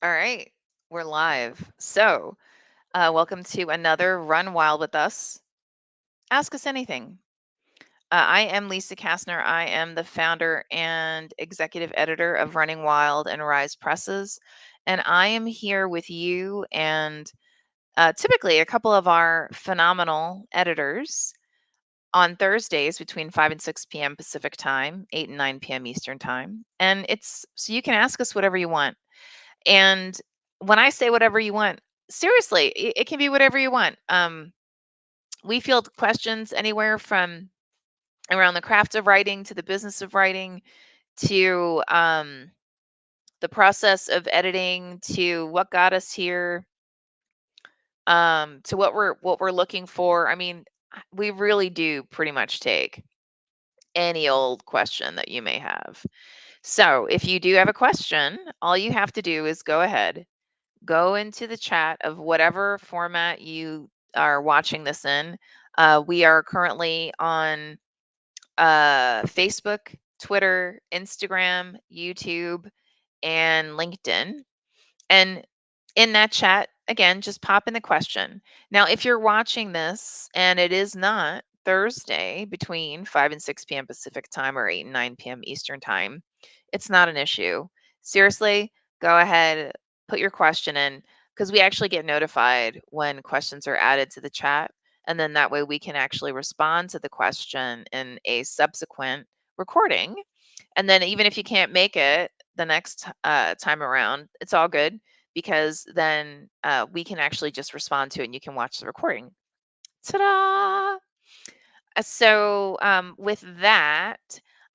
All right, we're live. So, welcome to another Run Wild with Us. Ask us anything. I am Lisa Kastner. I am the founder and executive editor of Running Wild and Rise Presses. And I am here with you and typically a couple of our phenomenal editors on Thursdays between 5 and 6 p.m. Pacific time, 8 and 9 p.m. Eastern time. And it's so you can ask us whatever you want. And when I say whatever you want, seriously, it can be whatever you want. We field questions anywhere from around the craft of writing to the business of writing to the process of editing to what got us here, to what we're looking for. I mean, we really do pretty much take any old question that you may have. So if you do have a question, all you have to do is go into the chat of whatever format you are watching this in. We are currently on Facebook, Twitter, Instagram, YouTube, and LinkedIn. And in that chat, again, just pop in the question. Now, if you're watching this and it is not Thursday between 5 and 6 p.m. Pacific time or 8 and 9 p.m. Eastern time, it's not an issue. Seriously, go ahead, put your question in because we actually get notified when questions are added to the chat. And then that way we can actually respond to the question in a subsequent recording. And then even if you can't make it the next time around, it's all good because then we can actually just respond to it and you can watch the recording. Ta-da! So with that,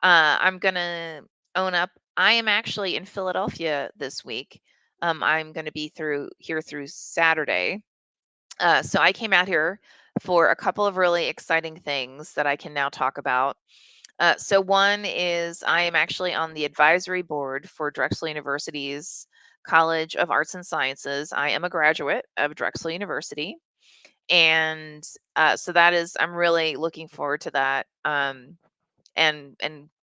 I'm going to own up. I am actually in Philadelphia this week. I'm going to be here through Saturday. So I came out here for a couple of really exciting things that I can now talk about. So one is I am actually on the advisory board for Drexel University's College of Arts and Sciences. I am a graduate of Drexel University, and so that is I'm really looking forward to that, and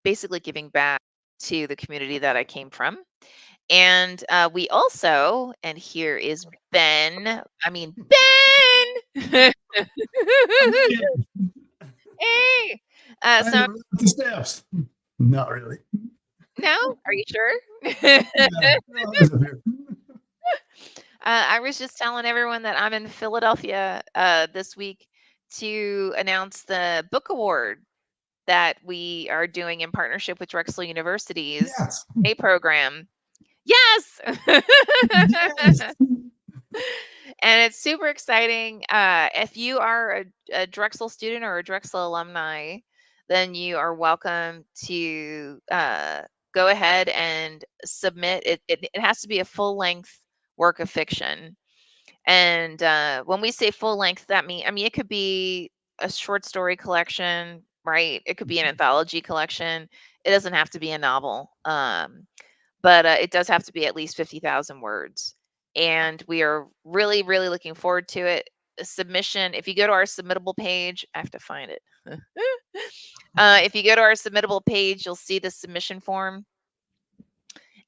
basically giving back to the community that I came from. And we also, and here is Ben. I mean Ben. I'm here. Hey. I So never left the steps. Not really. no, are you sure? Yeah, I was up here. I was just telling everyone that I'm in Philadelphia this week to announce the book award that we are doing in partnership with Drexel University's Yes. A program. Yes. Yes. And it's super exciting. If you are a Drexel student or a Drexel alumni, then you are welcome to go ahead and submit. It has to be a full length work of fiction. And when we say full length, I mean, it could be a short story collection, right? It could be an anthology collection. It doesn't have to be a novel. But it does have to be at least 50,000 words. And we are really, really looking forward to it. The submission, if you go to our submittable page, I have to find it. If you go to our submittable page, you'll see the submission form.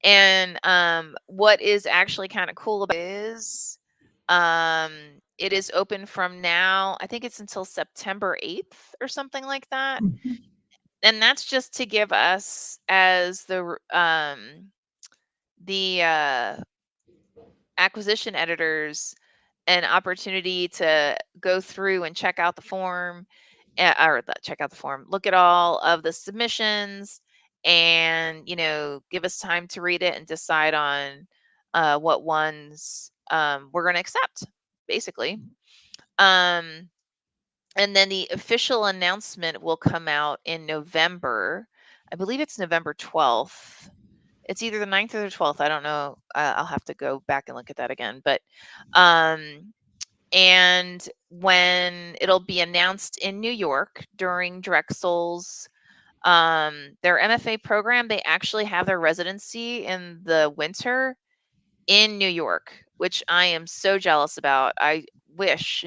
And what is actually kind of cool about it is um, it is open from now, I think it's until September 8th or something like that. And that's just to give us as the acquisition editors an opportunity to go through and check out the form, check out the form, look at all of the submissions, and give us time to read it and decide on what ones we're going to accept, basically. Um, and then the official announcement will come out in November. I believe it's November 12th. It's either the 9th or the 12th. I don't know. I'll have to go back and look at that again. But and when it'll be announced in New York during Drexel's their MFA program, they actually have their residency in the winter in New York, which I am so jealous about. I wish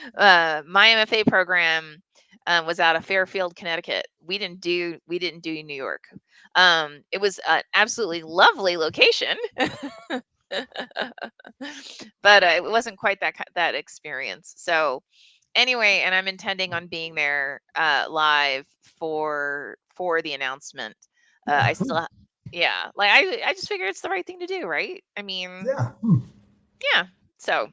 my MFA program was out of Fairfield, Connecticut. We didn't do New York. It was an absolutely lovely location, But it wasn't quite that experience. So anyway, and I'm intending on being there live for the announcement. I still, yeah, like I just figure it's the right thing to do, right? I mean, Yeah. yeah. So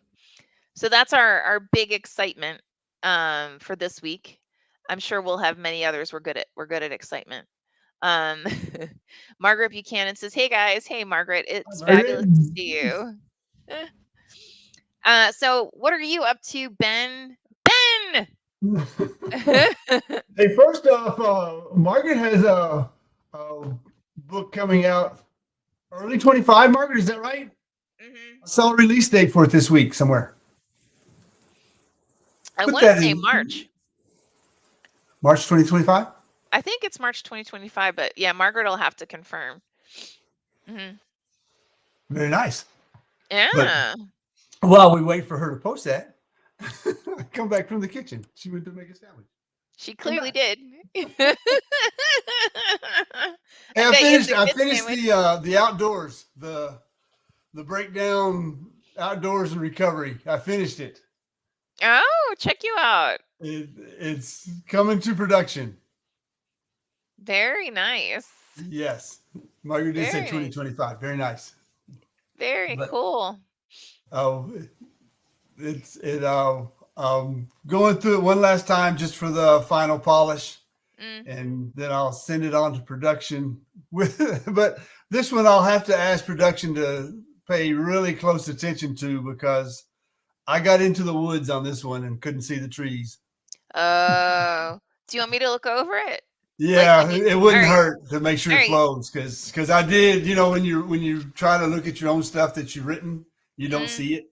that's our big excitement for this week. I'm sure we'll have many others. We're good at excitement. Um, Margaret Buchanan says, "Hey guys, hey Margaret, it's Margaret. fabulous to see you." Eh. So what are you up to, Ben? Ben. Hey, first off, Margaret has a book coming out early 25. Margaret, is that right? Hmm. I saw a release date for it this week somewhere. I Put want to that say in March. March 2025. I think it's March 2025, but yeah, Margaret will have to confirm. Hmm. Very nice. But Yeah, while we wait for her to post that, I come back from the kitchen. She went to make a sandwich. she Come clearly back. did. Hey, I bet you it's a I good finished sandwich. the outdoors, the breakdown outdoors and recovery. I finished it. Oh, check you out. It's coming to production. Very nice. Yes. Margaret did say Very nice. 2025. Very nice. Very But cool. oh, it's going through it one last time just for the final polish, Mm. and then I'll send it on to production. With but this one I'll have to ask production to pay really close attention to because I got into the woods on this one and couldn't see the trees. Oh, do you want me to look over it? Like you Yeah, need. it All wouldn't right. hurt to make sure All it right. flows because I did. You know, when you try to look at your own stuff that you've written, you don't Mm, see it.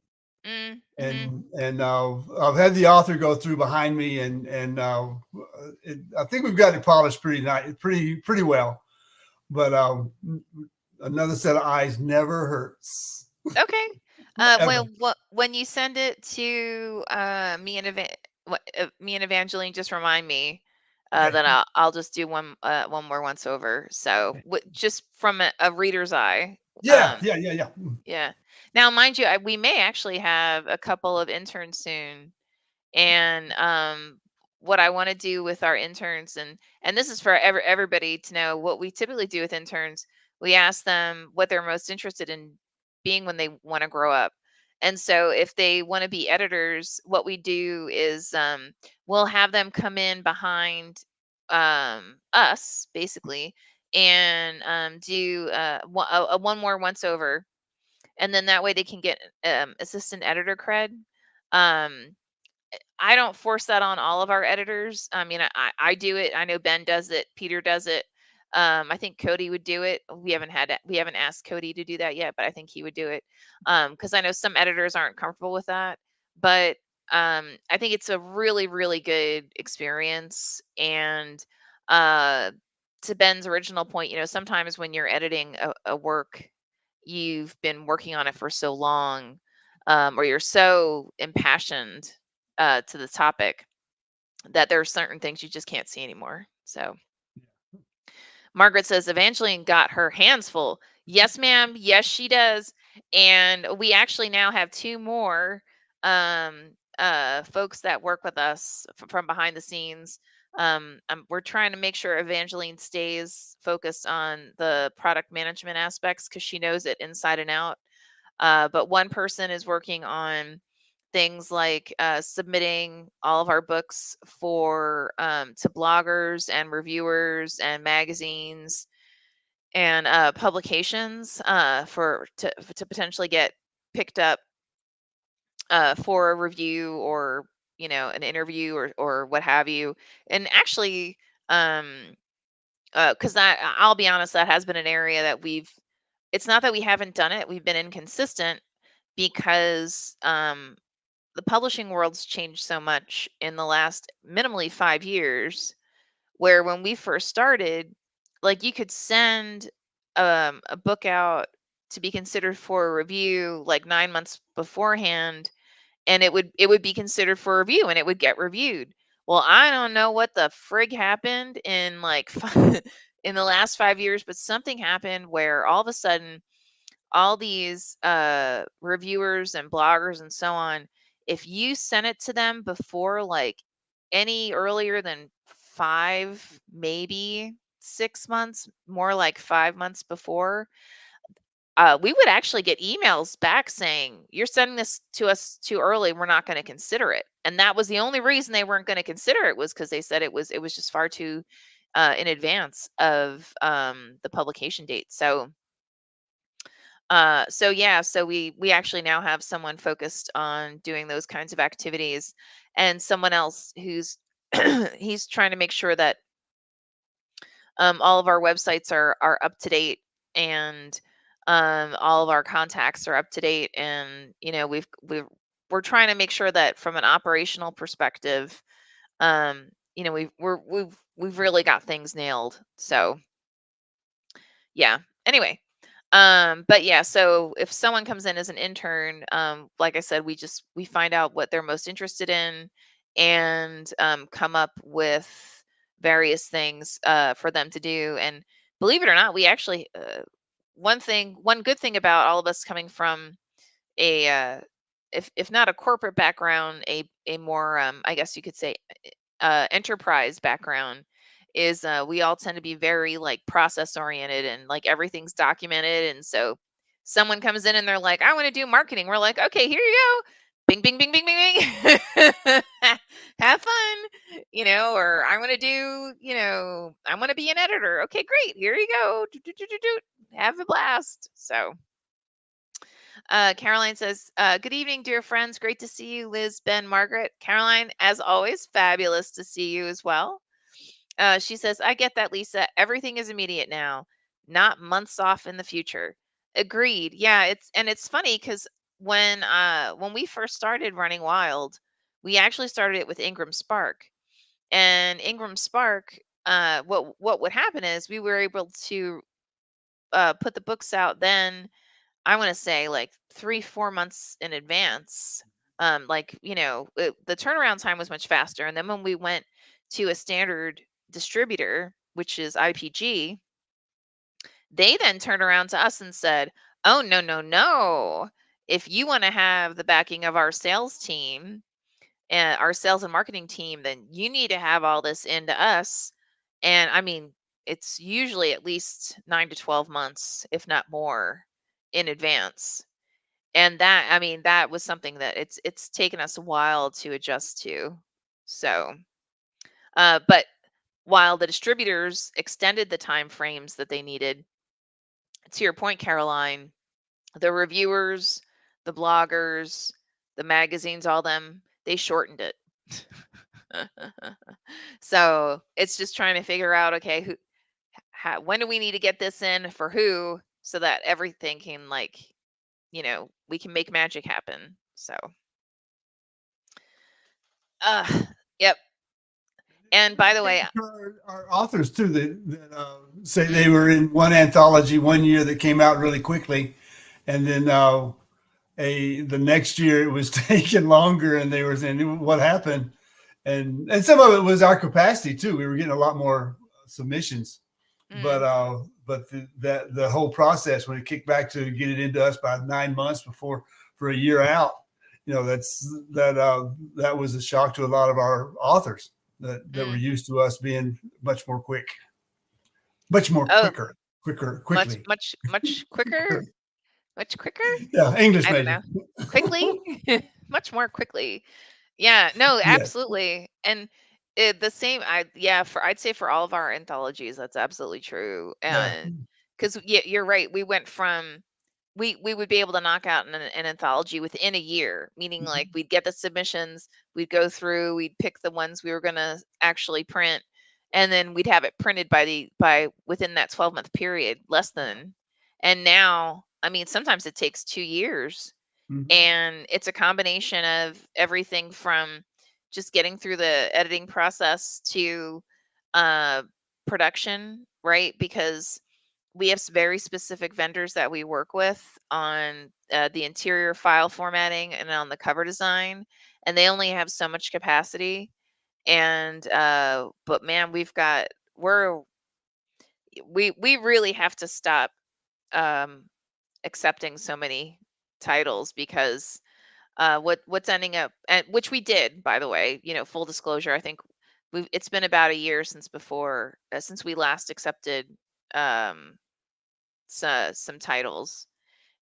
mm-hmm. And I've had the author go through behind me, and I think we've got it polished pretty nice, pretty well. But another set of eyes never hurts Okay. ever. When you send it to me and Evangeline, just remind me Okay. that I'll just do one more once over. So just from a reader's eye. Yeah, yeah, yeah, yeah. Yeah. Now, mind you, we may actually have a couple of interns soon, and what I want to do with our interns, and this is for everybody to know what we typically do with interns. We ask them what they're most interested in being when they want to grow up. And so if they want to be editors, what we do is we'll have them come in behind us basically, and do a one more once over, and then that way they can get assistant editor cred. um I don't force that on all of our editors. I mean, I do it. I know Ben does it. Peter does it. I think Cody would do it. We haven't asked Cody to do that yet, but I think he would do it. Because I know some editors aren't comfortable with that. But I think it's a really, really good experience. And uh, to Ben's original point, sometimes when you're editing a work, you've been working on it for so long, or you're so impassioned to the topic that there are certain things you just can't see anymore. So Margaret says Evangeline got her hands full. Yes, ma'am. Yes, she does. And we actually now have two more folks that work with us from behind the scenes. We're trying to make sure Evangeline stays focused on the product management aspects because she knows it inside and out. But one person is working on things like submitting all of our books for to bloggers and reviewers and magazines and publications to potentially get picked up for a review or an interview or what have you. And actually, because that I'll be honest, that has been an area that it's not that we haven't done it, we've been inconsistent because the publishing world's changed so much in the last minimally 5 years, where when we first started, like you could send a book out to be considered for a review like 9 months beforehand, and it would be considered for review and it would get reviewed. Well, I don't know what the frig happened in like in the last 5 years, but something happened where all of a sudden all these reviewers and bloggers and so on, if you sent it to them before like any earlier than 5, maybe 6 months, more like 5 months before, we would actually get emails back saying, "You're sending this to us too early. We're not going to consider it." And that was the only reason they weren't going to consider it, was because they said it was just far too in advance of the publication date. So yeah, so we actually now have someone focused on doing those kinds of activities, and someone else who's he's trying to make sure that all of our websites are up to date, and all of our contacts are up to date, and we're trying to make sure that from an operational perspective, we've really got things nailed. So yeah. Anyway, but yeah, so if someone comes in as an intern, like I said, we find out what they're most interested in, and come up with various things for them to do. And believe it or not, we actually one good thing about all of us coming from a if not a corporate background, a more I guess you could say enterprise background, is we all tend to be very like process oriented, and like everything's documented. And so someone comes in and they're like, "I want to do marketing." We're like, "Okay, here you go. Bing, bing, bing, bing, bing, bing. Have fun." Or I want to do, I want to be an editor. Okay, great. Here you go. Do, do, do, do, do. Have a blast. So Caroline says, "Good evening, dear friends. Great to see you, Liz, Ben, Margaret." Caroline, as always, fabulous to see you as well. She says, "I get that, Lisa. Everything is immediate now, not months off in the future." Agreed. Yeah, it's funny because when we first started Running Wild, we actually started it with Ingram Spark, and Ingram Spark. What would happen is we were able to put the books out then, I want to say like 3, 4 months in advance. The turnaround time was much faster. And then when we went to a standard distributor, which is IPG, they then turned around to us and said, "Oh, no, no, no. If you want to have the backing of our sales team and our sales and marketing team, then you need to have all this into us." And I mean, it's usually at least 9 to 12 months, if not more, in advance. And that, I mean, that was something that it's taken us a while to adjust to. So, but while the distributors extended the time frames that they needed, to your point, Caroline, the reviewers, the bloggers, the magazines, all them, they shortened it. So it's just trying to figure out, okay, when do we need to get this in for who, so that everything can like, we can make magic happen. So, uh, yep. And by the way, Our authors too that say they were in one anthology one year that came out really quickly, and then the next year it was taking longer, and they were saying what happened, and some of it was our capacity too. We were getting a lot more submissions, but mm, the whole process when it kicked back to get it into us by 9 months before for a year out, that was a shock to a lot of our authors that were mm. used to us being much more quick, much more Oh, much, quickly. much, much quicker, much quicker. Yeah, English I don't major. know. Quickly, much more quickly. Yeah, no, Yes. absolutely. And the same, I'd say for all of our anthologies, that's absolutely true. Yeah. And because you're right, we went from we would be able to knock out an anthology within a year, meaning like we'd get the submissions, we'd go through, we'd pick the ones we were going to actually print, and then we'd have it printed by within that 12-month period, less than. And now, I mean, sometimes it takes 2 years, Mhm. and it's a combination of everything from just getting through the editing process to uh production, right? Because we have very specific vendors that we work with on the interior file formatting and on the cover design, and they only have so much capacity. And but man, we really have to stop um accepting so many titles because what's ending up, and which we did, by the way, full disclosure, I think it's been about a year since we last accepted um some titles,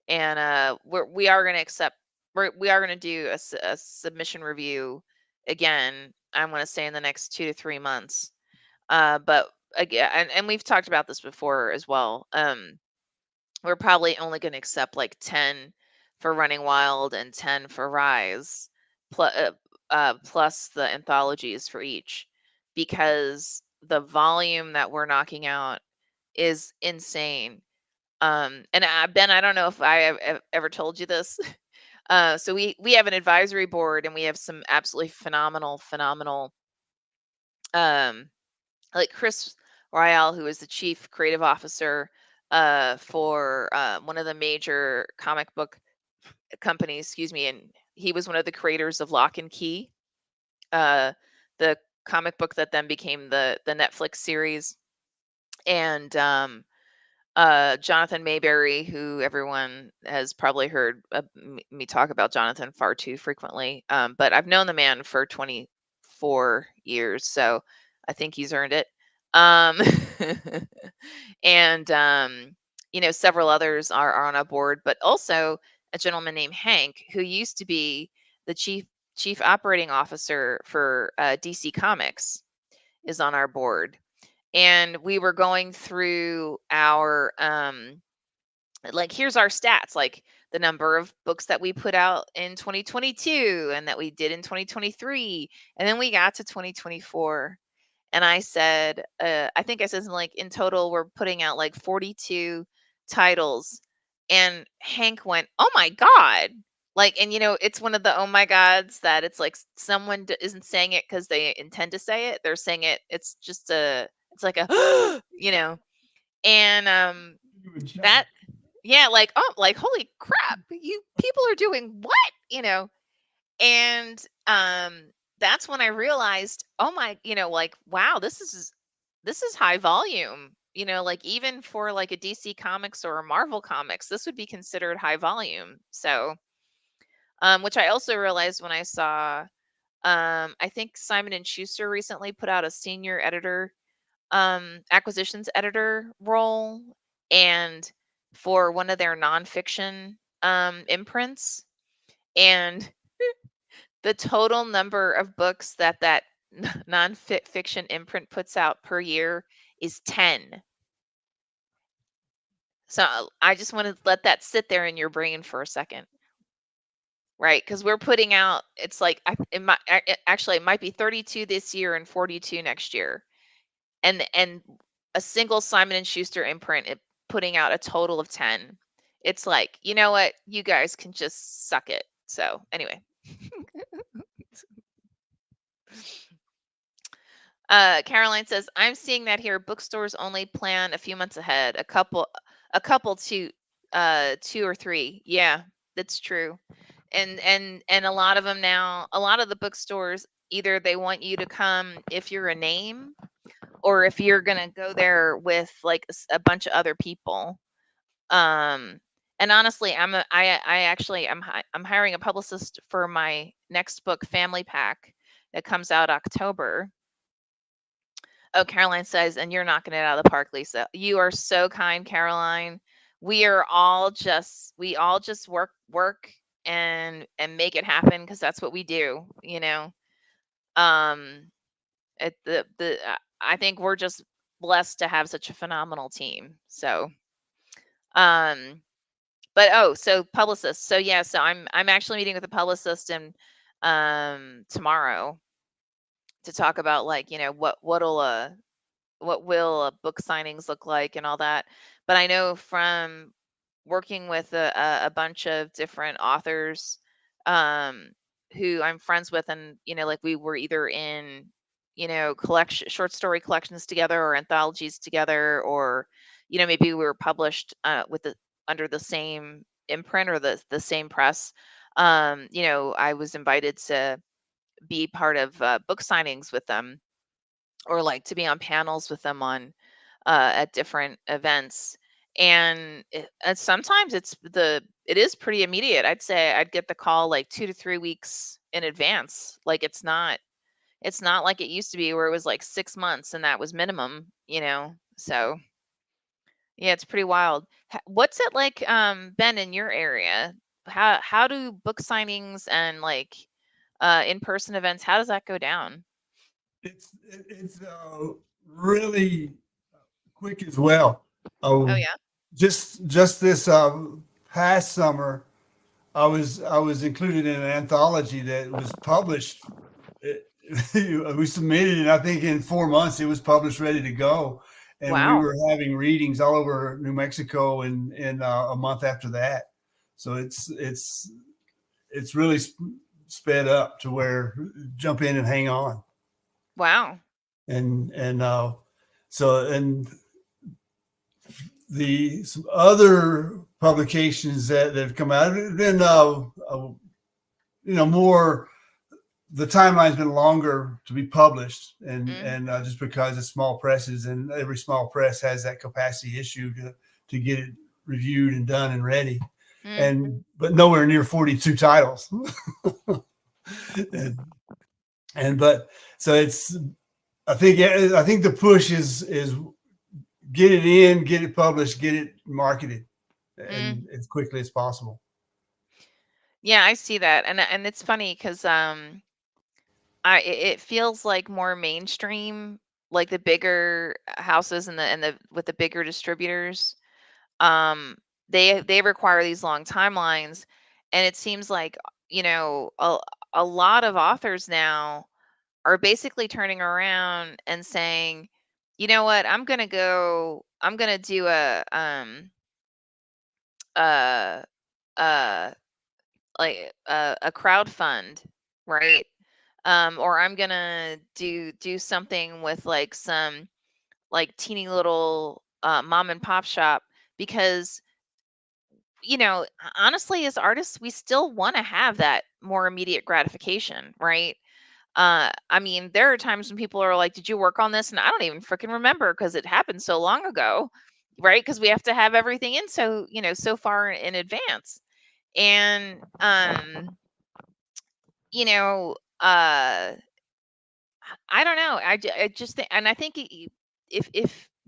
and we are going to accept, we are going to do a submission review again. I want to say in the next 2 to 3 months. But again, and we've talked about this before as well. We're probably only going to accept like 10 for Running Wild and 10 for Rise, plus the anthologies for each, because the volume that we're knocking out is insane. And Ben, I don't know if I have ever told you this. So we have an advisory board, and we have some absolutely phenomenal, um, like Chris Royale, who is the chief creative officer for one of the major comic book companies, excuse me, and he was one of the creators of Lock and Key, uh, the comic book that then became the Netflix series, and Jonathan Mayberry, who everyone has probably heard me talk about Jonathan far too frequently. But I've known the man for 24 years, so I think he's earned it. Um, and several others are on a board, but also a gentleman named Hank, who used to be the chief operating officer for DC Comics, is on our board. And we were going through our like, here's our stats, like the number of books that we put out in 2022 and that we did in 2023, and then we got to 2024, and I said, I think I said something like, in total we're putting out like 42 titles, and Hank went, "Oh my god." Like, and it's one of the oh my gods that it's like someone isn't saying it because they intend to say it, they're saying it, it's like a and that, yeah, like, oh, like, holy crap, you people are doing what, and that's when I realized, oh my, like, wow, this is high volume, like, even for like a DC Comics or a Marvel Comics, this would be considered high volume. So which I also realized when I saw, I think Simon and Schuster recently put out a senior editor, acquisitions editor role, and for one of their nonfiction imprints, and the total number of books that nonfiction imprint puts out per year is 10. So I just want to let that sit there in your brain for a second, right? Because we're putting out, it's like, actually, it might be 32 this year and 42 next year, and a single Simon and Schuster imprint putting out a total of 10. It's like, you know what? You guys can just suck it. So anyway, Caroline says, I'm seeing that here. Bookstores only plan a few months ahead. A couple to 2 or 3. Yeah, that's true. And a lot of them now, a lot of the bookstores, either they want you to come if you're a name, or if you're gonna go there with like a bunch of other people. Um, and honestly, I actually I'm hiring a publicist for my next book, Family Pack, that comes out October. Oh, Caroline says, and you're knocking it out of the park, Lisa. You are so kind, Caroline. We all just work and make it happen, because that's what we do. Um, I think we're just blessed to have such a phenomenal team. So, um, but so publicist. So yeah, so I'm actually meeting with a publicist and tomorrow to talk about, like, what will book signings look like and all that. But I know from working with a bunch of different authors, um, who I'm friends with, and like, we were either in collection short story collections together, or anthologies together, or maybe we were published with the under the same imprint, or the same press. I was invited to be part of book signings with them, or like to be on panels with them on at different events. And sometimes it is pretty immediate. I'd say I'd get the call like 2 to 3 weeks in advance. Like it's not like it used to be where it was like 6 months and that was minimum, you know. So yeah, it's pretty wild. What's it like, Ben, in your area? How do book signings and like in-person events, how does that go down? It's really quick as well. Oh Um, yeah. just this past summer, I was included in an anthology that was published. It, we submitted it. I think in 4 months it was published, ready to go, and we Wow. were having readings all over New Mexico in a month after that. So it's really sped up to where jump in and hang on, Wow. and so and the some other publications that have come out have been more, the timeline's been longer to be published, Mm, and just because it's small presses, and every small press has that capacity issue to get it reviewed and done and ready, mm, and but nowhere near 42 titles. and, and but so it's I think the push is get it in, get it published, get it marketed, mm. and as quickly as possible. Yeah, I see that. And it's funny because it feels like more mainstream, like the bigger houses and the with the bigger distributors. Um, they require these long timelines, and it seems like, you know, a lot of authors now are basically turning around and saying, you know what, I'm gonna do uh uh a crowd fund, right? Or I'm gonna do something with like some like teeny little mom and pop shop, because honestly, as artists, we still want to have that more immediate gratification, right? I mean, there are times when people are like, "Did you work on this?" And I don't even freaking remember because it happened so long ago, right? Because we have to have everything in so far in advance. And you know, I don't know. I just think, and I think if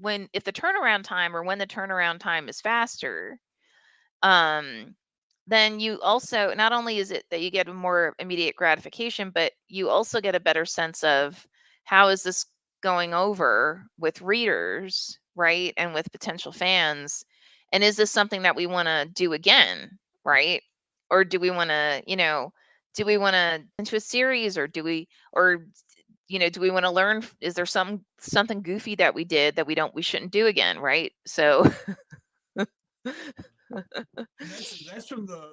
the turnaround time, or when the turnaround time is faster, um, then you also, not only is it that you get a more immediate gratification, but you also get a better sense of how is this going over with readers, right? And with potential fans. And is this something that we want to do again, right? Or do we want to, do we want to into a series, or do we want to learn, is there something goofy that we did that we shouldn't do again, right? So And that's from the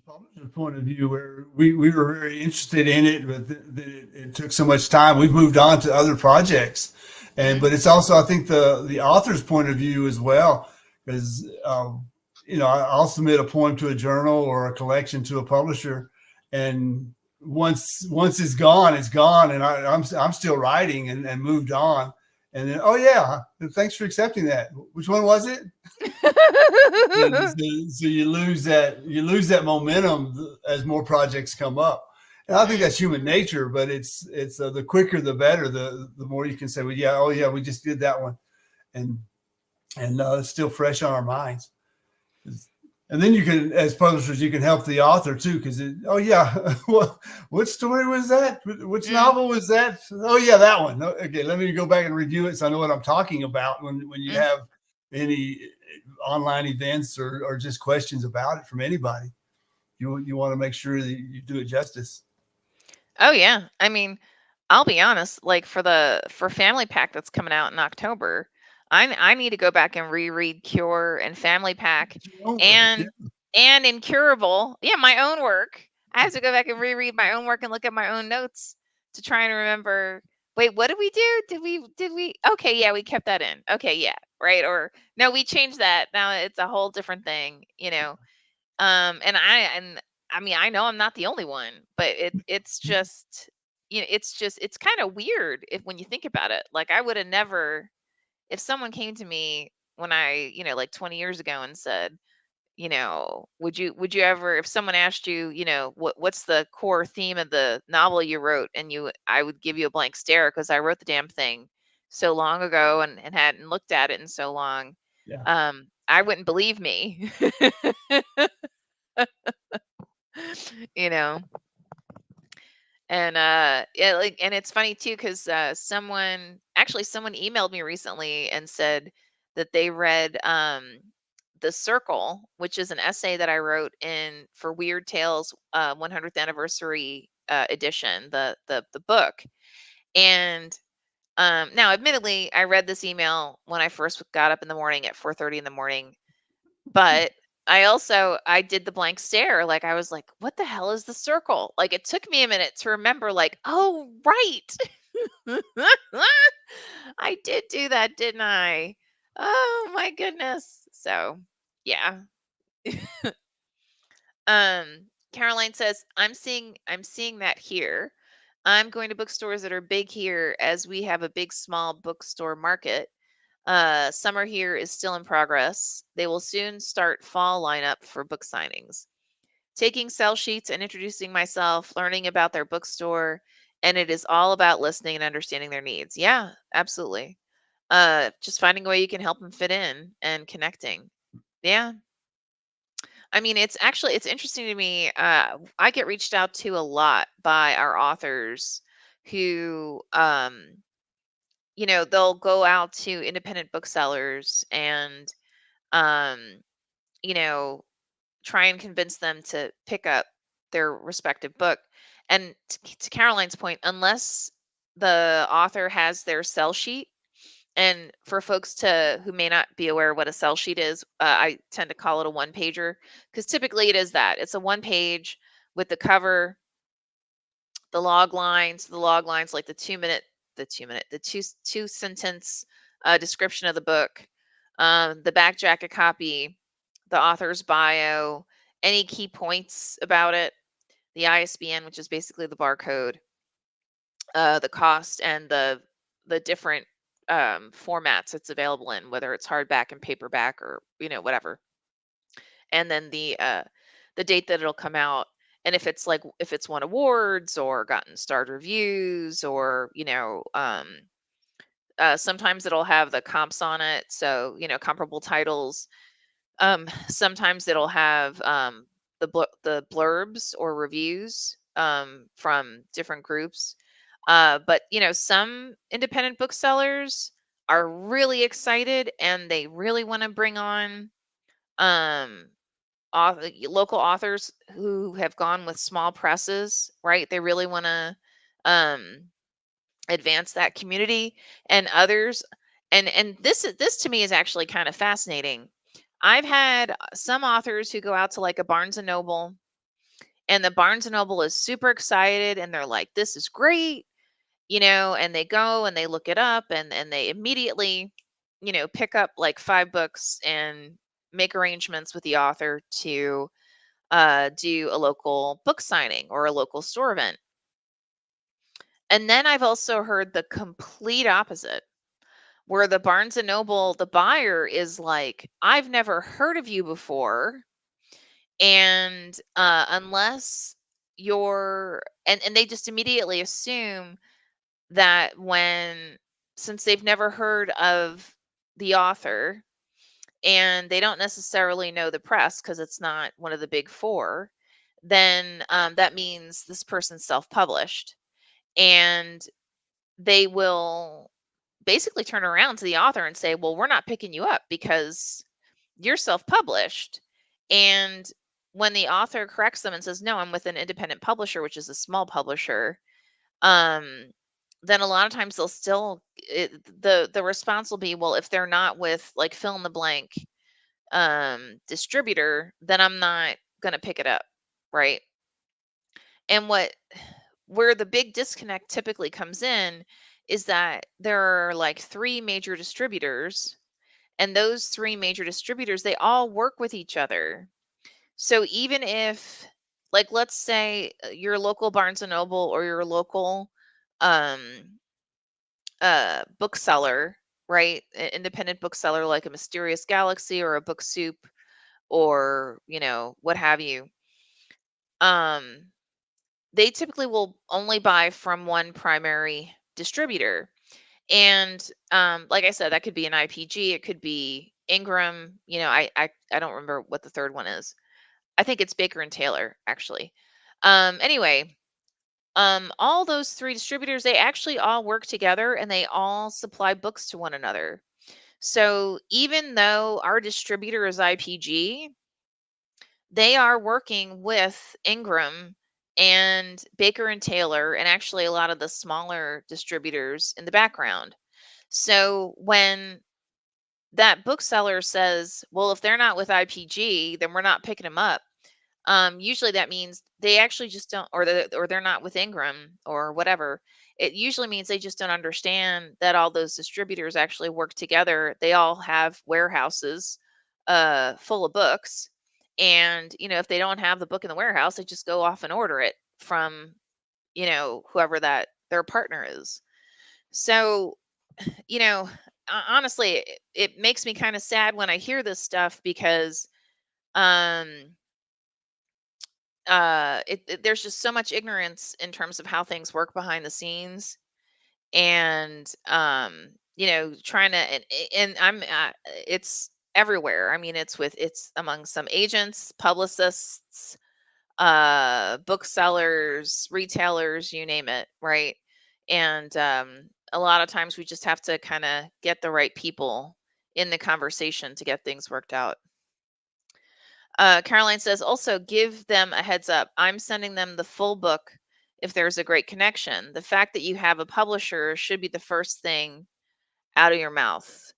publisher's point of view, where we were very interested in it, but it took so much time. We've moved on to other projects, mm, but it's also, I think, the author's point of view as well, because I'll submit a poem to a journal or a collection to a publisher, and once it's gone, and I'm still writing and moved on, and then, oh yeah, thanks for accepting that. Which one was it? So you lose that momentum as more projects come up, and I think mm. that's human nature. But it's the quicker the better. The more you can say, well, yeah, oh yeah, we just did that one, and it's still fresh on our minds. And then you can, as publishers, you can help the author too, because oh yeah, what story was that? Which Mm, novel was that? Oh yeah, that one. Okay, let me go back and review it so I know what I'm talking about when you mm. have any online events or just questions about it from anybody. You want to make sure that you do it justice. Oh yeah. I mean, I'll be honest, like for Family Pack that's coming out in October, I need to go back and reread Cure and Family Pack, It's your own work. Yeah. and Incurable. Yeah, my own work. I have to go back and reread my own work and look at my own notes to try and remember, wait, what did we do? Did we okay, yeah, we kept that in. Okay, yeah, right. Or no, we changed that. Now it's a whole different thing. And I mean, I know I'm not the only one, but it's just, it's kind of weird if when you think about it. Like I would have never, if someone came to me when I, like 20 years ago and said, would you ever, if someone asked you, what's the core theme of the novel you wrote, and I would give you a blank stare because I wrote the damn thing so long ago and hadn't looked at it in so long. Yeah. I wouldn't believe me. you know and yeah, like, and it's funny too because someone emailed me recently and said that they read The Circle, which is an essay that I wrote in for Weird Tales 100th anniversary edition, the book. And now admittedly I read this email when I first got up in the morning at 4:30 in the morning, but I did the blank stare. Like, I was like, "What the hell is The Circle?" Like, it took me a minute to remember, like, "Oh, right." I did do that, didn't I? Oh my goodness. So, yeah. Caroline says, I'm seeing that here. I'm going to bookstores that are big here as we have a big small bookstore market. Summer here is still in progress. They will soon start fall lineup for book signings. Taking sell sheets and introducing myself, learning about their bookstore, and it is all about listening and understanding their needs. Yeah, absolutely. Just finding a way you can help them fit in and connecting. Yeah. I mean, it's interesting to me. I get reached out to a lot by our authors who, they'll go out to independent booksellers and, um, you know, try and convince them to pick up their respective book. And to Caroline's point, unless the author has their sell sheet, and for folks who may not be aware what a sell sheet is, I tend to call it a one pager because typically it is that. It's a one page with the cover, the log lines, like the two sentence description of the book, the back jacket copy, the author's bio, any key points about it, the ISBN, which is basically the barcode, the cost, and the different formats it's available in, whether it's hardback and paperback or whatever, and then the date that it'll come out. And if it's won awards or gotten starred reviews, or sometimes it'll have the comps on it, so comparable titles. Sometimes it'll have the blurbs or reviews from different groups. But some independent booksellers are really excited and they really want to bring on um local authors who have gone with small presses, right? They really want to um advance that community. And others, and this to me is actually kind of fascinating. I've had some authors who go out to like a Barnes and Noble, and the Barnes and Noble is super excited and they're like, "This is great." And they go and they look it up, and they immediately, pick up like 5 books and make arrangements with the author to do a local book signing or a local store event. And then I've also heard the complete opposite, where the Barnes and Noble, the buyer is like, "I've never heard of you before, and unless and they just immediately assume that since they've never heard of the author and they don't necessarily know the press because it's not one of the big four, then that means this person's self-published, and they will basically turn around to the author and say, "Well, we're not picking you up because you're self-published." And when the author corrects them and says, "No, I'm with an independent publisher, which is a small publisher," um, then a lot of times the response will be, "Well, if they're not with like fill in the blank distributor, then I'm not going to pick it up." Right. And where the big disconnect typically comes in is that there are like 3 major distributors, and those 3 major distributors, they all work with each other. So even if, like, let's say your local Barnes and Noble or your local um bookseller right? Independent bookseller like a Mysterious Galaxy or a Book Soup or, what have you. Um, they typically will only buy from one primary distributor. And like I said, that could be an IPG, it could be Ingram. I don't remember what the third one is. I think it's Baker and Taylor, actually. Anyway, all those three distributors, they actually all work together and they all supply books to one another. So even though our distributor is IPG, they are working with Ingram and Baker and Taylor and actually a lot of the smaller distributors in the background. So when that bookseller says, well, if they're not with IPG, then we're not picking them up. Usually that means they actually just don't, or they're not with Ingram or whatever. It usually means they just don't understand that all those distributors actually work together. They all have warehouses full of books, and if they don't have the book in the warehouse, they just go off and order it from whoever that their partner is. So you know honestly, it makes me kind of sad when I hear this stuff because um there's just so much ignorance in terms of how things work behind the scenes. And trying to, and I'm it's everywhere. I mean, it's among some agents, publicists, booksellers, retailers, you name it, right? And a lot of times we just have to kind of get the right people in the conversation to get things worked out. Caroline says, also give them a heads up. I'm sending them the full book if there's a great connection. The fact that you have a publisher should be the first thing out of your mouth.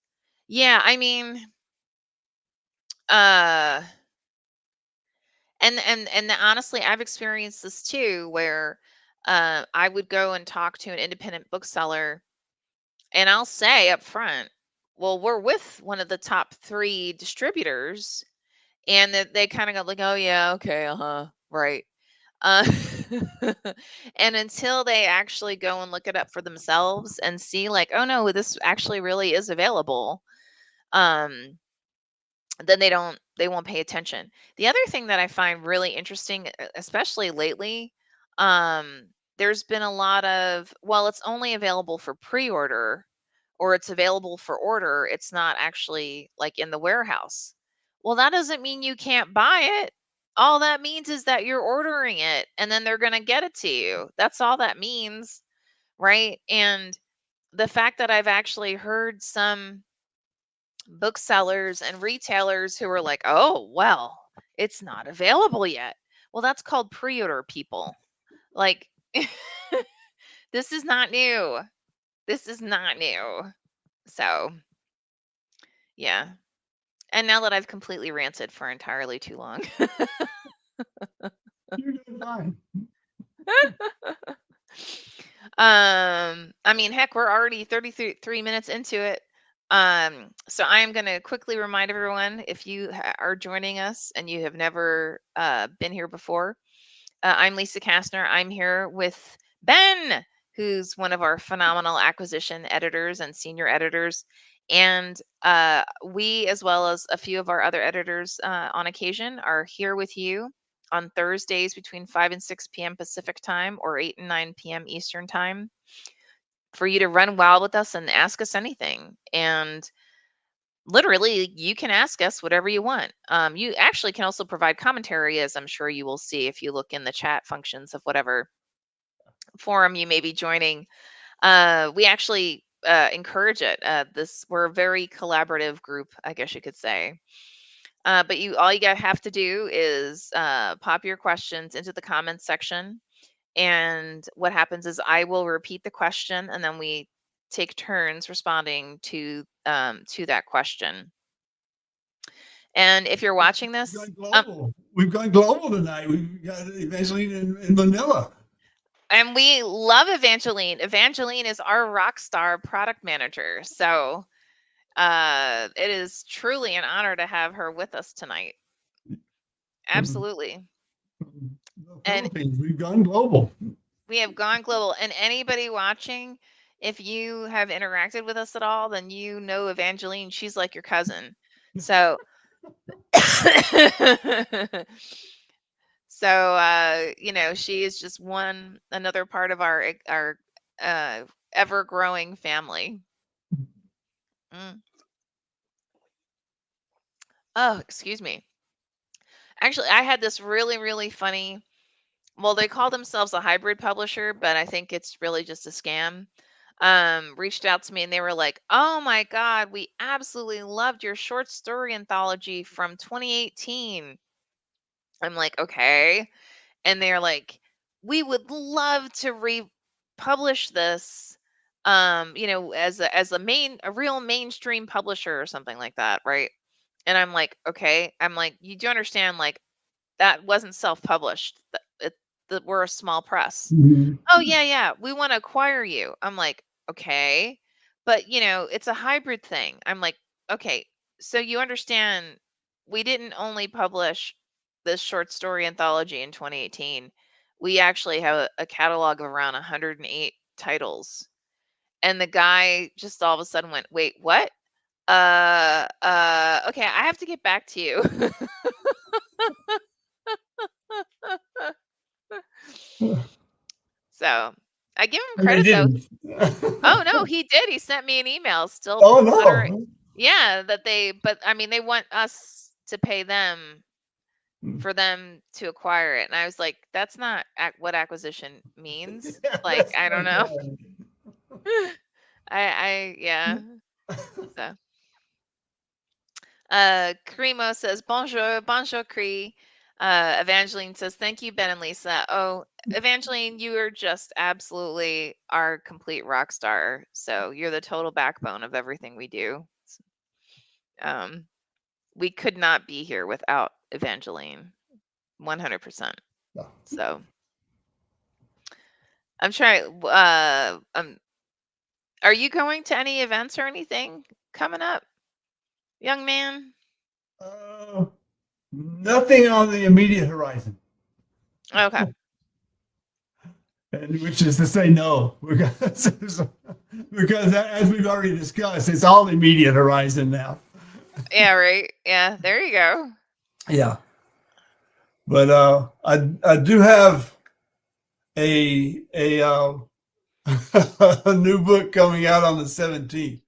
Yeah, I mean, uh, and honestly, I've experienced this too, where I would go and talk to an independent bookseller, and I'll say up front, well, we're with one of the top three distributors, and that they kind of go like, oh yeah, okay, uh-huh, right. Uh, and until they actually go and look it up for themselves and see like, oh no, this actually really is available, um, then they won't pay attention. The other thing that I find really interesting, especially lately, um, there's been a lot of, well, it's only available for pre-order or it's available for order. It's not actually like in the warehouse. Well, that doesn't mean you can't buy it. All that means is that you're ordering it and then they're going to get it to you. That's all that means, right? And the fact that I've actually heard some booksellers and retailers who are like, "Oh, well, it's not available yet." Well, that's called pre-order, people. Like, this is not new. This is not new. So, yeah. And now that I've completely ranted for entirely too long. You're doing fine. I mean, heck, we're already 33 minutes into it. So I am going to quickly remind everyone, if you are joining us and you have never been here before, I'm Lisa Kastner. I'm here with Ben, who's one of our phenomenal acquisition editors and senior editors. And we, as well as a few of our other editors on occasion, are here with you on Thursdays between 5 and 6 p.m. Pacific time or 8 and 9 p.m. Eastern time for you to run wild with us and ask us anything. And literally, you can ask us whatever you want. You actually can also provide commentary, as I'm sure you will see if you look in the chat functions of whatever forum you may be joining. We actually encourage it. We're a very collaborative group, I guess you could say. But all you have to do is pop your questions into the comments section, and what happens is I will repeat the question, and then we take turns responding to that question. And if you're watching this, We've gone global tonight. We've got Evangeline in Manila. And we love Evangeline. Evangeline is our rock star product manager. So it is truly an honor to have her with us tonight. Absolutely. And we've gone global. We have gone global. And anybody watching, if you have interacted with us at all, then you know Evangeline. She's like your cousin. So, so she is just one another part of our uh, ever growing family. Mm. Oh, excuse me. Actually, I had this really, really funny. Well, they call themselves a hybrid publisher, but I think it's really just a scam. Reached out to me and they were like, "Oh my God, we absolutely loved your short story anthology from 2018." I'm like, "Okay." And they're like, "We would love to republish this, as a real mainstream publisher or something like that, right?" And I'm like, "Okay." I'm like, "You do understand, like, that wasn't self-published. That we're a small press." Mhm. "Oh, yeah, yeah, we want to acquire you." I'm like, "Okay, but it's a hybrid thing." I'm like, "Okay, so you understand we didn't only publish this short story anthology in 2018. We actually have a catalog of around 108 titles." And the guy just all of a sudden went, "Wait, what? Okay, I have to get back to you." So, I give him And they credit though. didn't. Oh, no, he did. He sent me an email still Oh honoring. no. Yeah, but I mean, they want us to pay them for them to acquire it. And I was like, that's not what acquisition means. Yeah, Like, that's I don't not know. good. Yeah. So, Cremo says, bonjour, bonjour, Cree. Evangeline says, thank you, Ben and Lisa. Oh, Evangeline, you are just absolutely our complete rock star. So you're the total backbone of everything we do. Um, we could not be here without Evangeline, 100%. No. So I'm trying. Are you going to any events or anything coming up, young man? Uh, Nothing on the immediate horizon. Okay. And which is to say no, because as we've already discussed, it's all immediate horizon now. Yeah. Right. Yeah. There you go. Yeah, but I do have a a new book coming out on the 17th.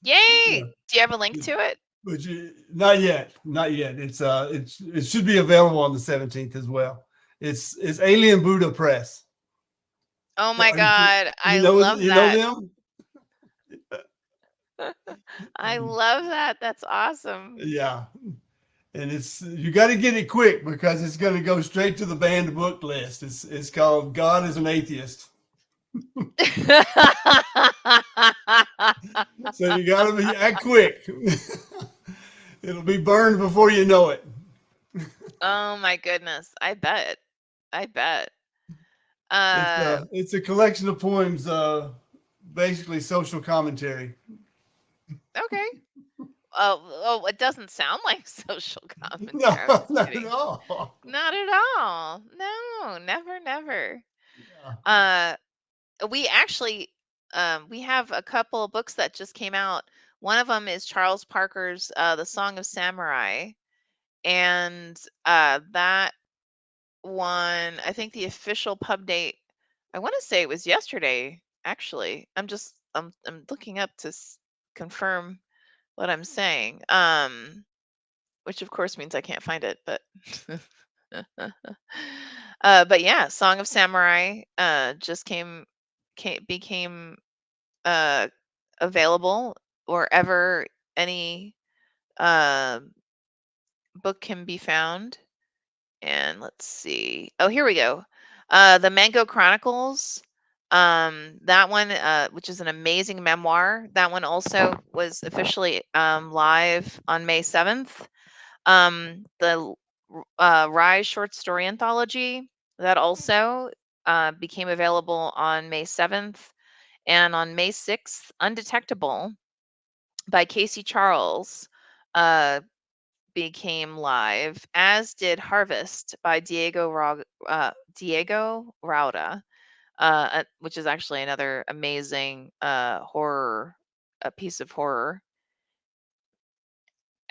Yeah, Yay! Do you have a link to it? but not yet, not yet. It should be available on the 17th as well. It's Alien Buddha Press. Oh my Are you, God. I love you know that. them? I love that. That's awesome. Yeah, and it's you got to get it quick because it's going to go straight to the banned book list. It's called God is an Atheist. So you got to be act quick. It'll be burned before you know it. Oh my goodness. I bet. I bet. It's Uh, it's a collection of poems, basically social commentary. okay. Oh, it doesn't sound like social No, commentary. I'm just not at kidding. all. Not at all. No, never, never. Yeah. Uh, we actually, we have a couple of books that just came out. One of them is Charles Parker's The Song of Samurai, and that one, I think the official pub date, I want to say it was yesterday. Actually, I'm looking up to confirm what I'm saying. Which of course means I can't find it, but but yeah, Song of Samurai just became uh available wherever any uh book can be found. And let's see. Oh, here we go. The Mango Chronicles. That one, which is an amazing memoir, that one also was officially live on May 7th. The Rise short story anthology, that also became available on May 7th. And on May 6th, Undetectable by Casey Charles became live, as did Harvest by Diego Rauda. which is actually another amazing horror, a piece of horror.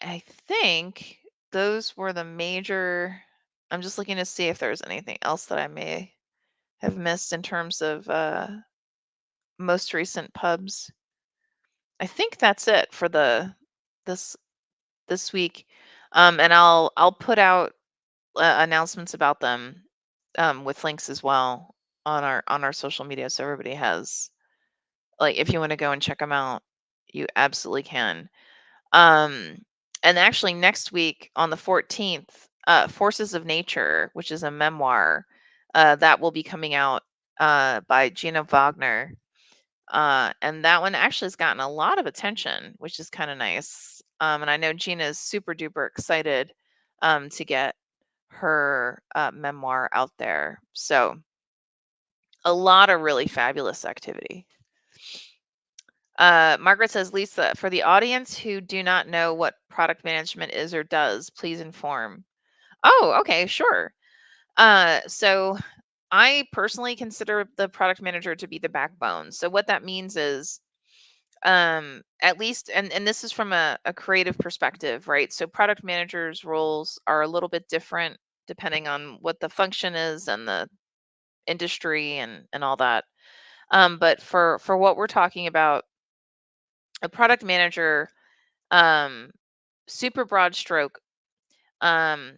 I think those were the major. I'm just looking to see if there's anything else that I may have missed in terms of most recent pubs. I think that's it for this this week. And I'll put out announcements about them with links as well on our social media, so everybody has, like, if you want to go and check them out, you absolutely can. Um, and actually, next week on the 14th, Forces of Nature, which is a memoir that will be coming out by Gina Wagner. And that one actually has gotten a lot of attention, which is kind of nice. And I know Gina is super duper excited to get her memoir out there. So a lot of really fabulous activity. Margaret says, Lisa, for the audience who do not know what product management is or does, please inform. Oh, okay, sure. So I personally consider the product manager to be the backbone. So what that means is, at least, and this is from a creative perspective, right? So product managers' roles are a little bit different depending on what the function is and the industry and all that. But for what we're talking about, a product manager, um, super broad stroke, um,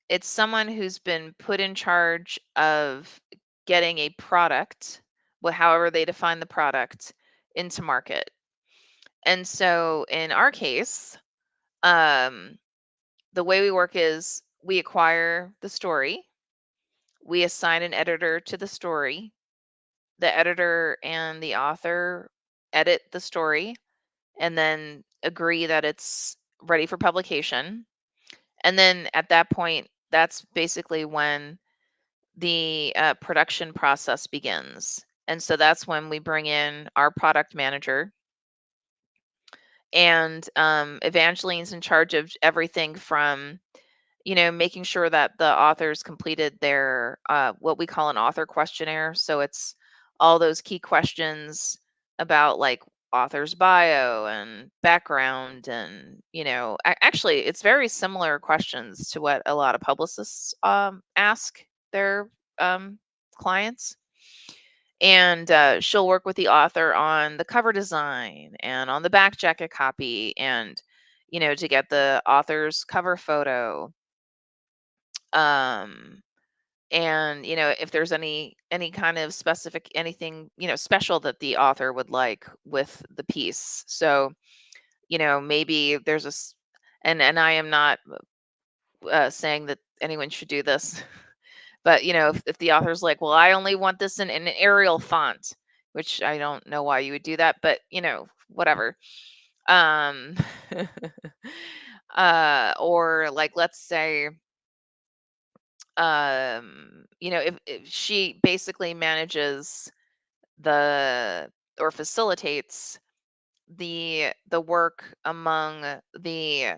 it's someone who's been put in charge of getting a product, however they define the product, into market. And so in our case, um, the way we work is we acquire the story, we assign an editor to the story, the editor and the author edit the story, and then agree that it's ready for publication. And then at that point, that's basically when the production process begins. And so that's when we bring in our product manager. And Evangeline's in charge of everything from, making sure that the authors completed their what we call an author questionnaire. So it's all those key questions about, like, author's bio and background, and actually it's very similar questions to what a lot of publicists ask their clients. And she'll work with the author on the cover design and on the back jacket copy, and to get the author's cover photo, um and if there's any kind of specific anything special that the author would like with the piece. So maybe there's and I am not saying that anyone should do this, but if the author's like, well, I only want this in an Arial font, which I don't know why you would do that, but whatever. um or, like, let's say, if she basically manages the or facilitates the work among the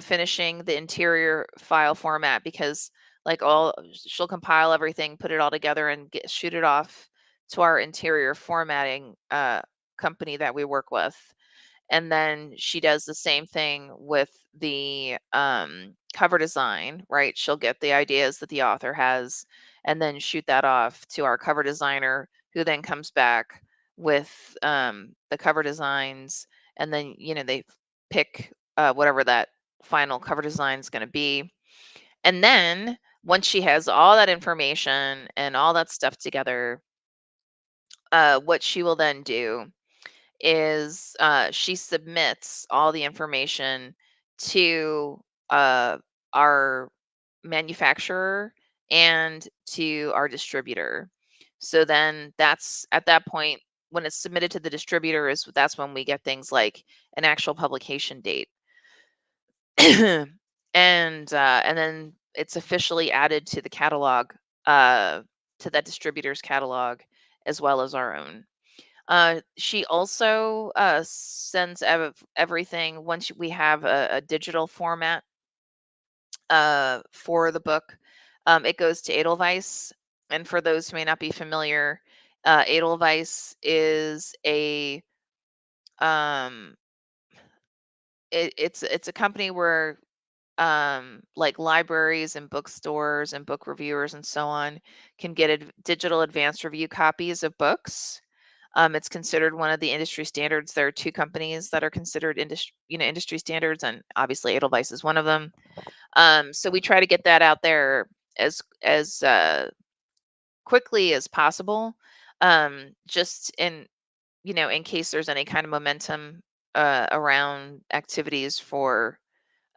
finishing the interior file format, because, like, all she'll compile everything, put it all together, and shoot it off to our interior formatting company that we work with. And then she does the same thing with the cover design, right? She'll get the ideas that the author has and then shoot that off to our cover designer, who then comes back with the cover designs. And then they pick whatever that final cover design is going to be. And then once she has all that information and all that stuff together, what she will then do is she submits all the information to uh, our manufacturer and to our distributor. So then that's at that point, when it's submitted to the distributor, that's when we get things like an actual publication date. And then it's officially added to the catalog, uh, to that distributor's catalog, as well as our own. She also sends everything once we have a digital format for the book. It goes to Edelweiss, And for those who may not be familiar, Edelweiss is a um, it's a company where like libraries and bookstores and book reviewers and so on can get digital advanced review copies of books. It's considered one of the industry standards. There are two companies that are considered industry standards, and obviously Edelweiss is one of them. So we try to get that out there as quickly as possible, just in case there's any kind of momentum around activities for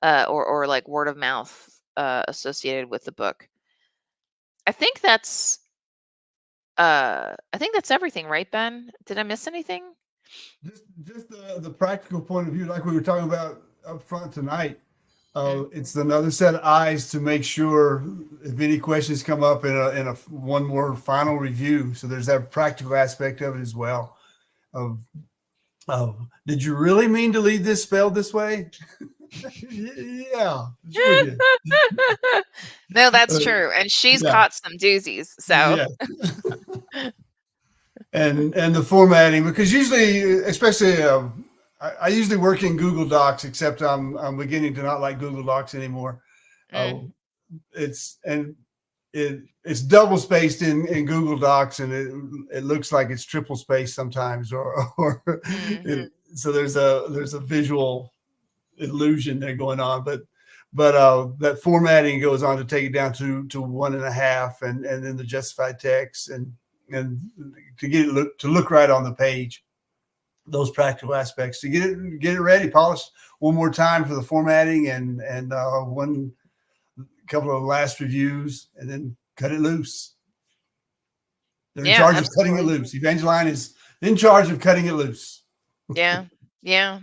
or like word of mouth associated with the book. I think that's everything, right, Ben? Did I miss anything? Just the practical point of view, like we were talking about up front tonight. It's another set of eyes to make sure if any questions come up in a one more final review. So there's that practical aspect of it as well. Of did you really mean to leave this spelled this way? Yeah, sure did. No, that's true. And she's Yeah, caught some doozies. So yeah. And the formatting, because usually, especially I usually work in Google Docs, except I'm beginning to not like Google Docs anymore. Uh, mm, it's double spaced in Google Docs, and it looks like it's triple spaced sometimes, or mhm. so there's a visual illusion there going on, but that formatting goes on to take it down to 1.5, and then the justified text and to get it to look right on the page. Those practical aspects to get it ready, polished one more time for the formatting and one couple of last reviews, and then cut it loose. They're in Yeah, charge of cutting it absolutely. loose. Evangeline is in charge of cutting it loose Yeah. Yeah.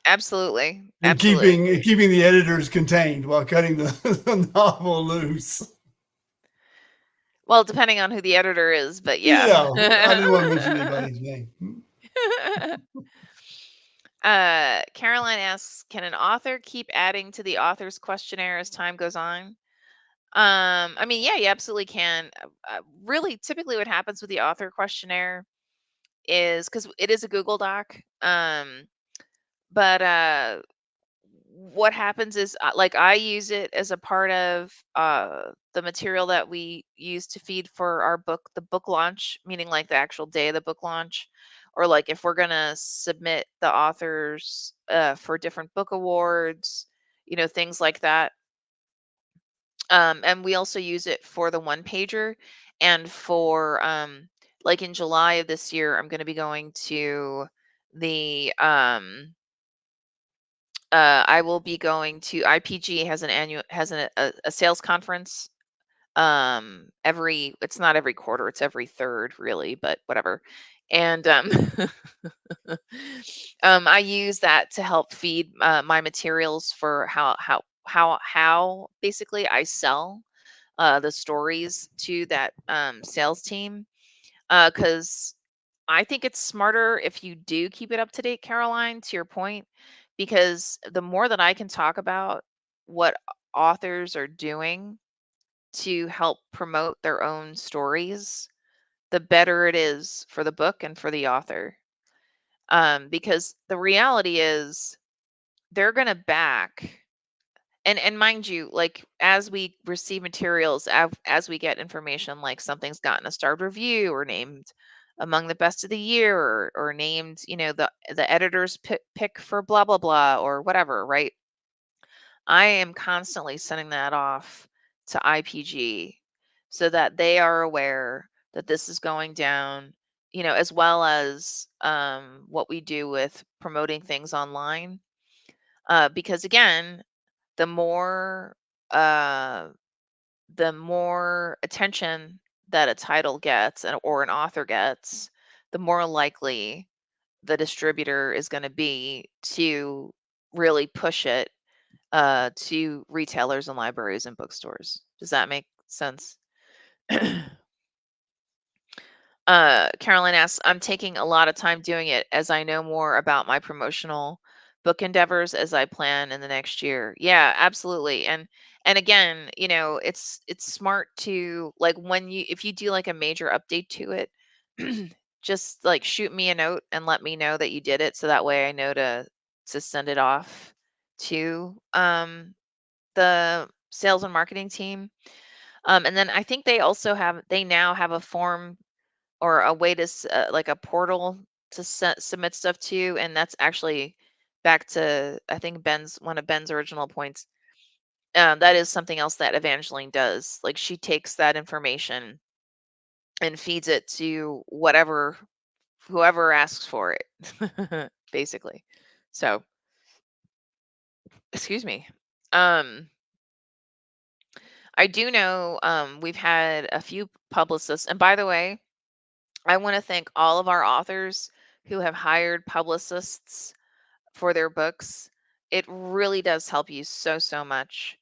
Absolutely. and Absolutely. keeping the editors contained while cutting the novel loose. Well, depending on who the editor is, but yeah. Yeah, I didn't want to mention anybody's name. Caroline asks, can an author keep adding to the author's questionnaire as time goes on? I mean, yeah, you absolutely can. Really, typically what happens with the author questionnaire is because it is a Google Doc. But what happens is like I use it as a part of the material that we use to feed for our book, the book launch, meaning like the actual day of the book launch, or like if we're gonna submit the authors for different book awards, things like that. And we also use it for the one pager, and for like in July of this year, I'm going to be going to the I will be going to IPG has an annual has a sales conference every it's not every quarter, it's every third really, but whatever. And I use that to help feed my materials for how basically I sell the stories to that sales team, because I think it's smarter if you do keep it up to date, Caroline, to your point, because the more that I can talk about what authors are doing to help promote their own stories, the better it is for the book and for the author. Because the reality is they're going to back, and mind you, like as we receive materials, as we get information, like something's gotten a starred review or named among the best of the year, or named, the editor's pick for blah blah blah or whatever, right? I am constantly sending that off to IPG so that they are aware that this is going down, as well as what we do with promoting things online. Because again, the more uh, the more attention that a title gets or an author gets, the more likely the distributor is going to be to really push it to retailers and libraries and bookstores. Does that make sense? Caroline asks, I'm taking a lot of time doing it as I know more about my promotional book endeavors as I plan in the next year. Yeah, absolutely. And again, it's smart to, like, when you if you do like a major update to it, just like shoot me a note and let me know that you did it, so that way I know to send it off to the sales and marketing team. And then I think they now have a form or a way to like a portal to submit stuff to, and that's actually back to, I think, Ben's one of Ben's original points. That is something else that Evangeline does. Like, she takes that information and feeds it to whoever asks for it, basically. So, excuse me. Um, I do know we've had a few publicists, and by the way, I want to thank all of our authors who have hired publicists for their books. It really does help you so much,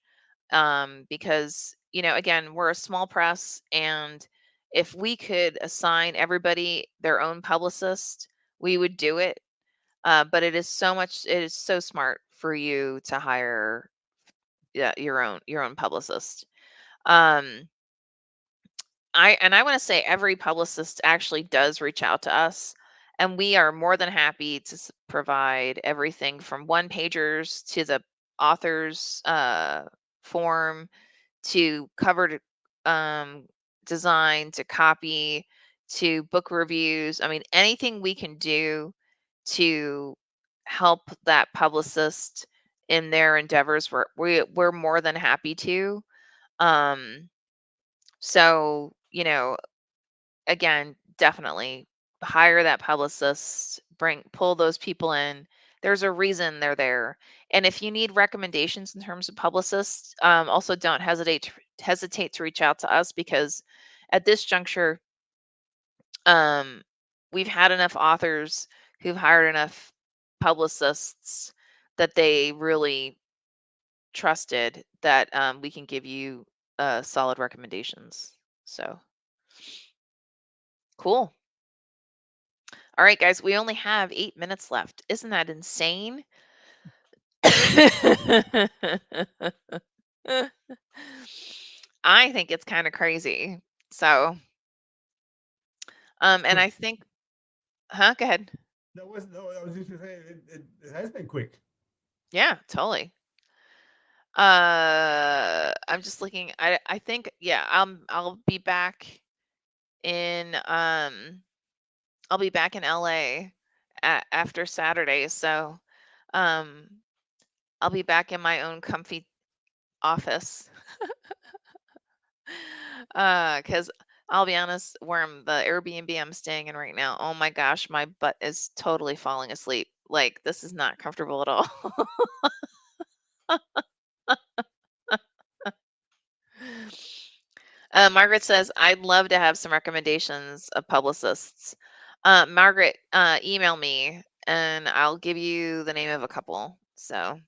because, again, we're a small press, and if we could assign everybody their own publicist, we would do it. But it is so smart for you to hire, yeah, your own publicist. Um, I want to say every publicist actually does reach out to us, and we are more than happy to provide everything from one pagers to the author's form to cover um, design to copy to book reviews. I mean, anything we can do to help that publicist in their endeavors, we're more than happy to. Um, so, again, definitely hire that publicist, pull those people in. There's a reason they're there. And if you need recommendations in terms of publicists, also don't hesitate to reach out to us, because at this juncture, um, we've had enough authors who've hired enough publicists that they really trusted that we can give you solid recommendations. So cool. All right, guys, we only have 8 minutes left. Isn't that insane? I think it's kind of crazy. So, and I think, huh? Go ahead. No, I was just gonna say it has been quick. Yeah, totally. I'm just looking. I think, yeah. I'll be back in I'll be back in LA after Saturday, so um I'll be back in my own comfy office. Because I'll be honest, the Airbnb I'm staying in right now, oh my gosh, my butt is totally falling asleep. Like, this is not comfortable at all. Margaret says, I'd love to have some recommendations of publicists. Margaret, email me and I'll give you the name of a couple. So,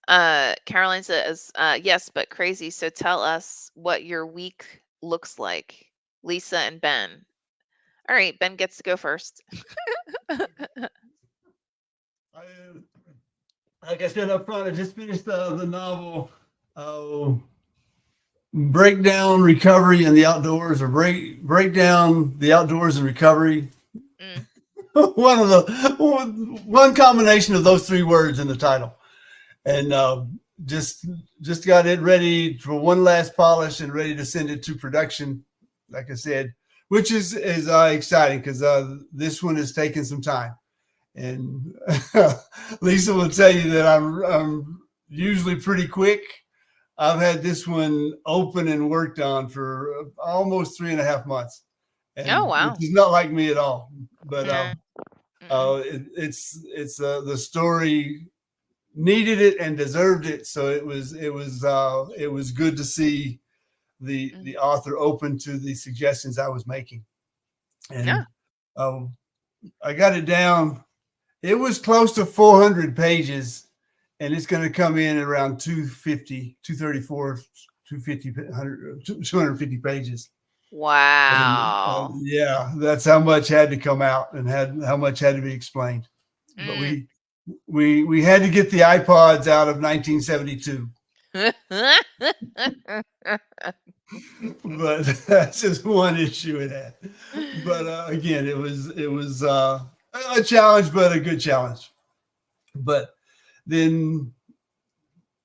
Caroline says, yes, but crazy. So tell us what your week looks like. Lisa and Ben. All right, Ben gets to go first. Like I said up front, I just finished the novel Breakdown Recovery in the Outdoors, or Breakdown the Outdoors and Recovery. Mm. One combination of those three words in the title. And just got it ready for one last polish and ready to send it to production, like I said, which is exciting, because this one has taken some time. And Lisa will tell you that I'm usually pretty quick. I've had this one open and worked on for almost 3.5 months. And Oh, wow. which is not like me at all. But Mm-mm. it's the story needed it and deserved it. So it was good to see the author open to the suggestions I was making. And Yeah. I got it down. It was close to 400 pages, and it's going to come in around 250, 234, 250, 250 pages. And Wow. yeah, that's how much had to come out and how much had to be explained. But Mm. we had to get the iPods out of 1972. But that's just one issue it had. But again, it was a challenge, but a good challenge. But then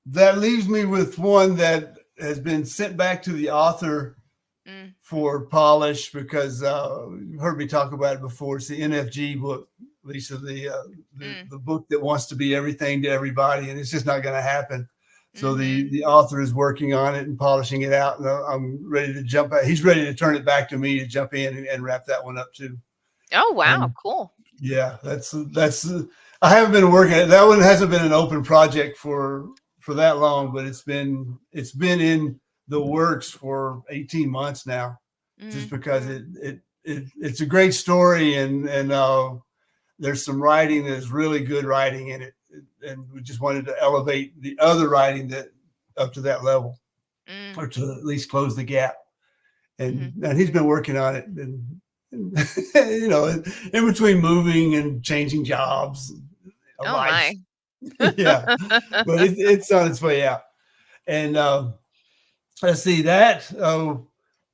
that leaves me with one that has been sent back to the author Mm, for polish because you heard me talk about it before. It's the NFG book, Lisa, mm, the book that wants to be everything to everybody, and it's just not going to happen. So mhm. the author is working on it and polishing it out, and I'm ready to jump out. He's ready to turn it back to me to jump in and wrap that one up too. Oh, wow, And cool. yeah, that's. I haven't been working. That one hasn't been an open project for that long, but it's been in the works for 18 months now, just Mm, because it's a great story and there's some writing that's really good writing in it, and we just wanted to elevate the other writing that up to that level, mm, or to at least close the gap. and mhm. and he's been working on it, and in between moving and changing jobs, a Oh, life. my. Yeah, but it's on its way out. And let's see that.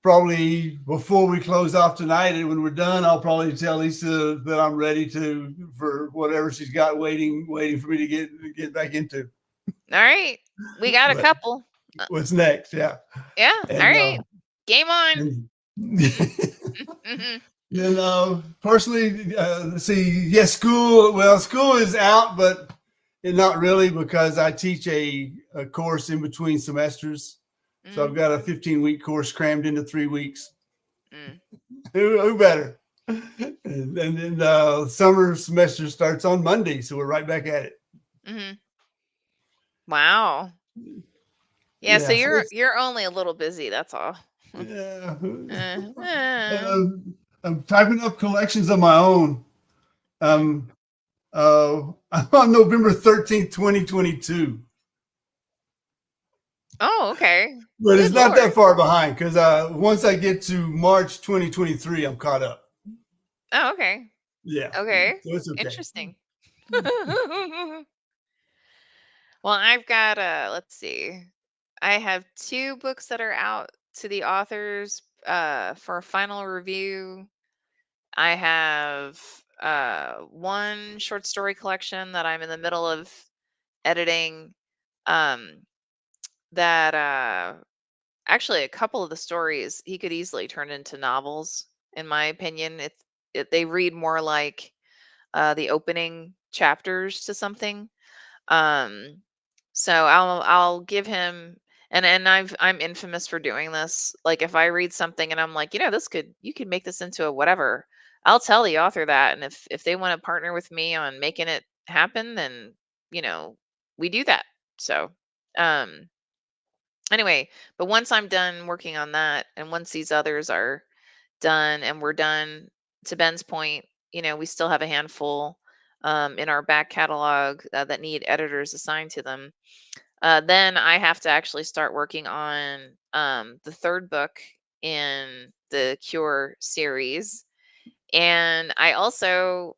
Probably before we close off tonight, and when we're done, I'll probably tell Lisa that I'm ready to for whatever she's got waiting for me to get back into. Alright. We got a But couple. what's next? Yeah, Yeah, and alright. Game on. and Mhm. then personally, let's see. Yes, school. Well, school is out, but not really because I teach a course in between semesters. So I've Mm, got a 15-week course crammed into 3 weeks. mm, Who better? And then the summer semester starts on Monday, so we're right back at it. mhm. Wow. Yeah, so Yeah, so you're only a little busy, that's all. yeah. Uh, uh, I'm typing up collections of my own. mm. Um, on November 13th, 2022. Oh, okay. But it's Good not that lord. far behind because once I get to March 2023, I'm caught up. Oh, okay. Yeah, Okay. so it's okay. Interesting. Well, I've got let's see. I have 2 books that are out to the authors for a final review. I have one short story collection that I'm in the middle of editing um that actually a couple of the stories he could easily turn into novels in my opinion. They read more like the opening chapters to something. Um, so I'll give him, and I'm infamous for doing this. Like if I read something and I'm like, you could make this into a whatever, I'll tell the author that, and if they want to partner with me on making it happen, then you know we do that. So um anyway, but once I'm done working on that, and once these others are done and we're done, to Ben's point, we still have a handful in our back catalog that need editors assigned to them. Then I have to actually start working on the third book in the Cure series. And I also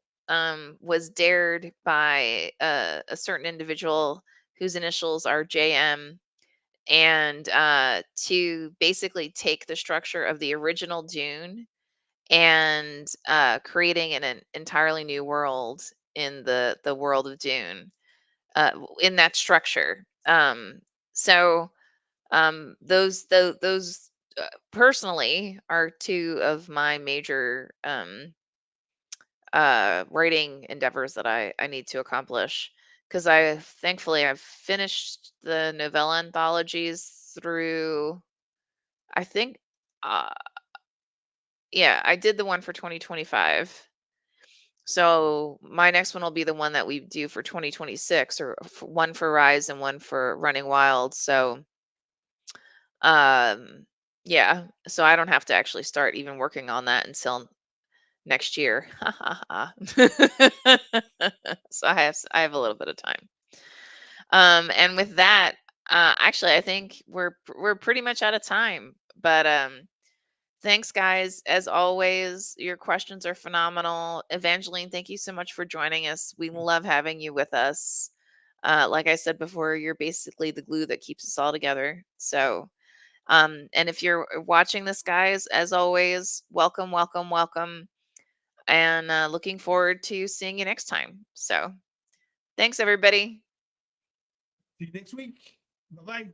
was dared by a certain individual whose initials are JM, and to basically take the structure of the original Dune and creating an entirely new world in the world of Dune, in that structure. So those personally are two of my major writing endeavors that I need to accomplish, because I've finished the novella anthologies through, I think, uh, yeah, I did the one for 2025. So my next one will be the one that we do for 2026, or one for Rise and one for Running Wild. So um yeah, so I don't have to actually start even working on that until next year. Ha ha ha. So I have a little bit of time. And with that, actually I think we're pretty much out of time. But Thanks, guys. As always, your questions are phenomenal. Evangeline, thank you so much for joining us. We love having you with us. Like I said before, you're basically the glue that keeps us all together. So, and if you're watching this, guys, as always, welcome, welcome, welcome. And looking forward to seeing you next time. So, thanks, everybody. See you next week. Bye bye.